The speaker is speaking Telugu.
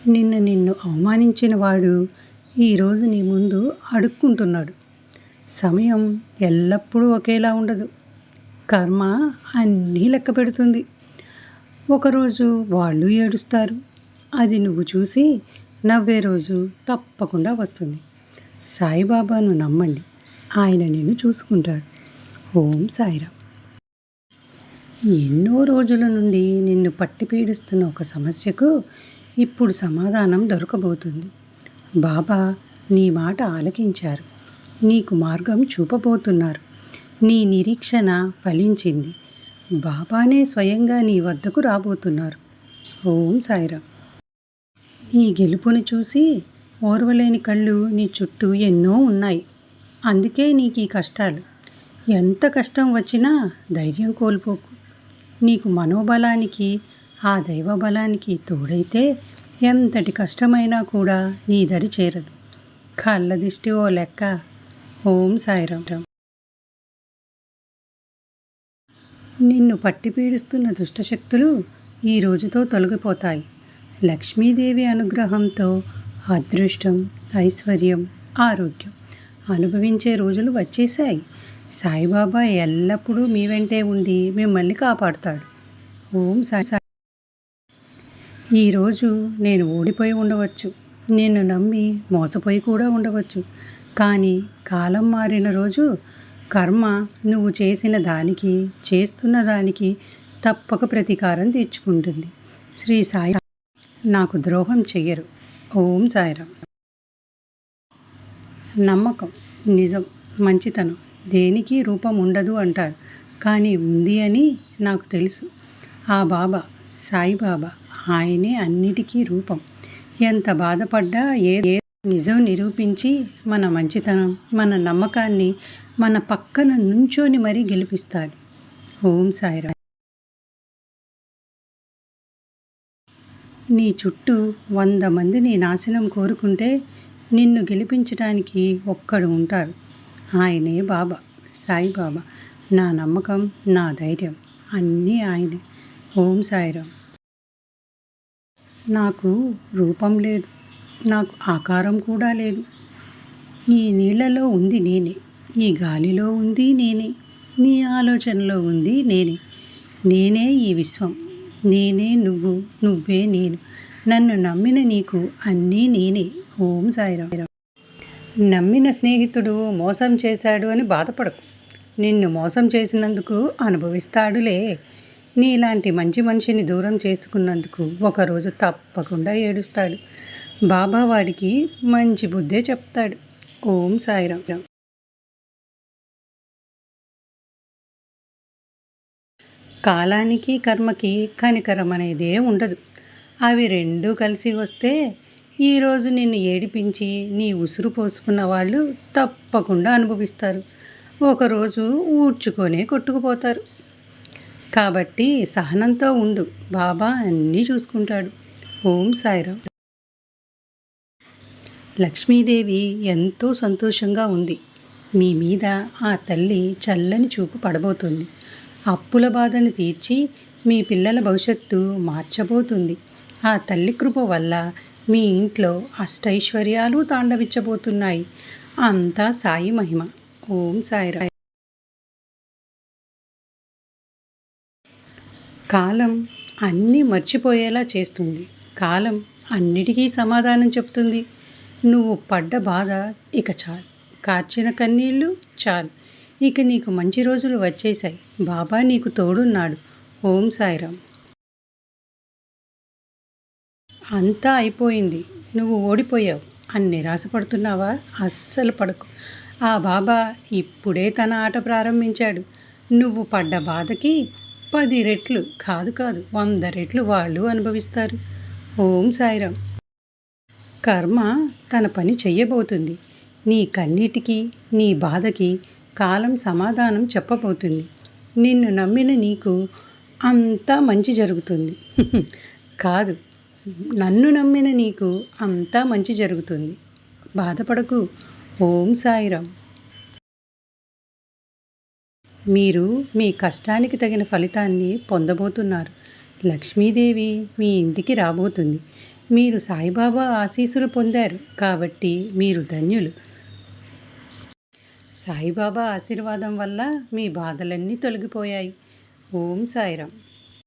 నిన్ను అవమానించిన వాడు ఈరోజు నీ ముందు అడుక్కుంటున్నాడు. సమయం ఎల్లప్పుడూ ఒకేలా ఉండదు. కర్మ అన్నీ లెక్క పెడుతుంది. ఒకరోజు వాళ్ళు ఏడుస్తారు. అది నువ్వు చూసి నవ్వే రోజు తప్పకుండా వస్తుంది. సాయిబాబాను నమ్మండి, ఆయన నిన్ను చూసుకుంటాడు. ఓం సాయిరామ్. ఎన్నో రోజుల నుండి నిన్ను పట్టి పీడిస్తున్న ఒక సమస్యకు ఇప్పుడు సమాధానం దొరకబోతుంది. బాబా నీ మాట ఆలకించారు. నీకు మార్గం చూపబోతున్నారు. నీ నిరీక్షణ ఫలించింది. బాబానే స్వయంగా నీ వద్దకు రాబోతున్నారు. ఓం సాయిరామ్. నీ గెలుపుని చూసి ఓర్వలేని కళ్ళు నీ చుట్టూ ఎన్నో ఉన్నాయి. అందుకే నీకు ఈ కష్టాలు. ఎంత కష్టం వచ్చినా ధైర్యం కోల్పోకు. నీకు మనోబలానికి ఆ దైవబలానికి తోడైతే ఎంతటి కష్టమైనా కూడా నీ దరి చేరదు. కళ్ళ దిష్టి ఓ లెక్క. ఓం సాయిరామ్. నిన్ను పట్టి పీడిస్తున్న దుష్టశక్తులు ఈ రోజుతో తొలగిపోతాయి. లక్ష్మీదేవి అనుగ్రహంతో అదృష్టం, ఐశ్వర్యం, ఆరోగ్యం అనుభవించే రోజులు వచ్చేసాయి. సాయిబాబా ఎల్లప్పుడూ మీ వెంటే ఉండి మిమ్మల్ని కాపాడుతాడు. ఓం సాయి. ఈరోజు నేను ఓడిపోయి ఉండవచ్చు, నిన్ను నమ్మి మోసపోయి కూడా ఉండవచ్చు. కానీ కాలం మారిన రోజు కర్మ నువ్వు చేసిన దానికి, చేస్తున్న దానికి తప్పక ప్రతీకారం తీర్చుకుంటుంది. శ్రీ సాయి నాకు ద్రోహం చెయ్యరు. ఓం సాయిరామ్. నమ్మకం, నిజం, మంచితనం దేనికి రూపం ఉండదు అంటారు, కానీ ఉంది అని నాకు తెలుసు. ఆ బాబా, సాయిబాబా, ఆయనే అన్నిటికీ రూపం. ఎంత బాధపడ్డా ఏ నిజం నిరూపించి మన మంచితనం, మన నమ్మకాన్ని మన పక్కన నుంచోని మరీ గెలిపిస్తాడు. ఓం సాయిరామ్. నీ చుట్టూ 100 మంది నీ నాశనం కోరుకుంటే నిన్ను గెలిపించడానికి ఒక్కడు ఉంటారు. ఆయనే బాబా, సాయిబాబా. నా నమ్మకం, నా ధైర్యం అన్నీ ఆయనే. ఓం సాయిరామ్. నాకు రూపం లేదు, నాకు ఆకారం కూడా లేదు. ఈ నీళ్లలో ఉంది నేనే, ఈ గాలిలో ఉంది నేనే, నీ ఆలోచనలో ఉంది నేనే. నేనే ఈ విశ్వం, నేనే నువ్వు, నువ్వే నేను. నన్ను నమ్మిన నీకు అన్నీ నేనే. ఓం సాయిరామ్. నమ్మిన స్నేహితుడు మోసం చేశాడు అని బాధపడకు. నిన్ను మోసం చేసినందుకు అనుభవిస్తాడులే. నీలాంటి మంచి మనిషిని దూరం చేసుకున్నందుకు ఒకరోజు తప్పకుండా ఏడుస్తాడు. బాబా వాడికి మంచి బుద్ధే చెప్తాడు. ఓం సాయిరామ్. కాలానికి కర్మకి కనికరం అనేదే ఉండదు. అవి రెండూ కలిసి వస్తే ఈరోజు నిన్ను ఏడిపించి నీ ఉసురు పోసుకున్న వాళ్ళు తప్పకుండా అనుభవిస్తారు. ఒకరోజు ఊడ్చుకొనే కొట్టుకుపోతారు. కాబట్టి సహనంతో ఉండు, బాబా అన్నీ చూసుకుంటాడు. ఓం సాయిరామ్. లక్ష్మీదేవి ఎంతో సంతోషంగా ఉంది. మీ మీద ఆ తల్లి చల్లని చూపు పడబోతుంది. అప్పుల బాధను తీర్చి మీ పిల్లల భవిష్యత్తు మార్చబోతుంది. ఆ తల్లి కృప వల్ల మీ ఇంట్లో అష్టైశ్వర్యాలు తాండవించబోతున్నాయి. అంతా సాయి మహిమ. ఓం సాయిరామ్. కాలం అన్నీ మర్చిపోయేలా చేస్తుంది. కాలం అన్నిటికీ సమాధానం చెప్తుంది. నువ్వు పడ్డ బాధ ఇక చాలు, కార్చిన కన్నీళ్ళు చాలు. ఇక నీకు మంచి రోజులు వచ్చేసాయి. బాబా నీకు తోడున్నాడు. ఓం సాయిరామ్. అంతా అయిపోయింది, నువ్వు ఓడిపోయావు అని నిరాశపడుతున్నావా? అస్సలు పడకు. ఆ బాబా ఇప్పుడే తన ఆట ప్రారంభించాడు. నువ్వు పడ్డ బాధకి 10 రెట్లు కాదు 100 రెట్లు వాళ్ళు అనుభవిస్తారు. ఓం సాయిరామ్. కర్మ తన పని చెయ్యబోతుంది. నీ కన్నీటికి, నీ బాధకి కాలం సమాధానం చెప్పబోతుంది. నిన్ను నమ్మిన నీకు అంతా మంచి జరుగుతుంది. కాదు, నన్ను నమ్మిన నీకు అంతా మంచి జరుగుతుంది. బాధపడకు. ఓం సాయిరామ్. మీరు మీ కష్టానికి తగిన ఫలితాన్ని పొందబోతున్నారు. లక్ష్మీదేవి మీ ఇంటికి రాబోతుంది. మీరు సాయిబాబా ఆశీస్సులు పొందారు కాబట్టి మీరు ధన్యులు. సాయిబాబా ఆశీర్వాదం వల్ల మీ బాధలన్నీ తొలగిపోయాయి. ఓం సాయిరాం.